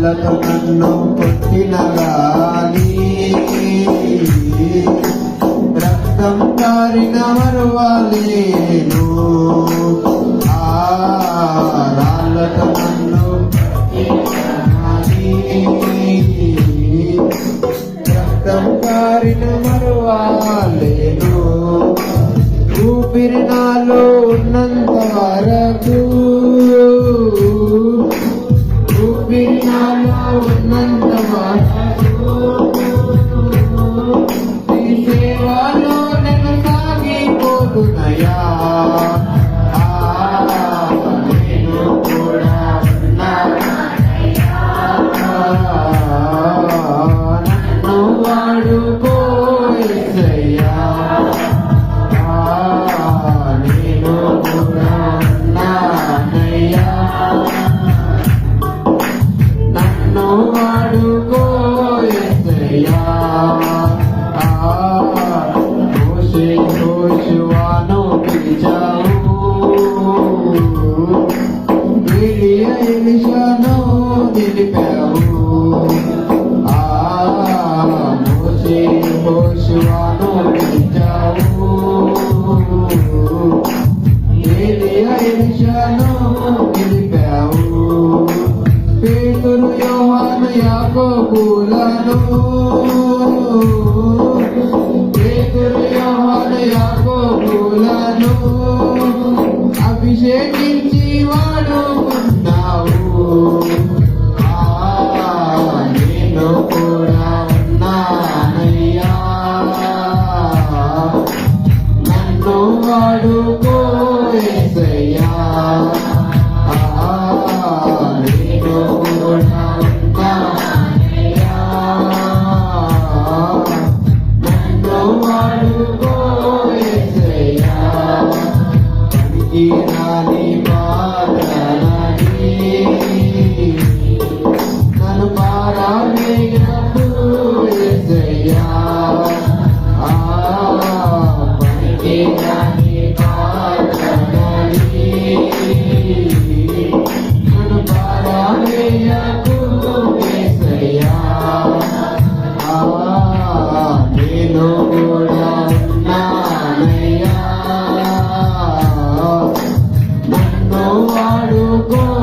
రాళ్ళతో నన్ను కొట్టిన గాని రక్తం కారిన మరువలేను. రాళ్ళతో నన్ను రక్తం కారిన మరువలేను. ఊపిరి నాలో ఉన్నంత వరకు ఊపిరి నాలో ఉన్నంత వరకు నీ సేవలో నేను సాగిపోతున్నయా. నేను కూడా నన్ను వాడుకోయ్యా. నేను కూడా ఉన్నానయ్యా. నన్ను వాడుకోయ్యా. యోషువను పిలిచావు, ఎలీషాను నిలిపావు. యోషువను పిలిచావు, ఎలీషాను నిలిపావు. పేతురు యోహాను యాకోబులను అభిషేకించి వాడుకున్నావు. నేను కూడా ఉన్నానయ్యా. నన్ను వాడుకోయ్యా. నేను కూడా ఉన్నానయ్యా. నన్ను వాడుకోయ్యా. రాని మాటలని నన్ను పారావేయనప్పుడు యేసయ్యా. పనికి రాని మాటలని నన్ను పారావేయనప్పుడు యేసయ్యా. నేను కూడా ఉన్నానయ్యా. నన్ను వాడుకో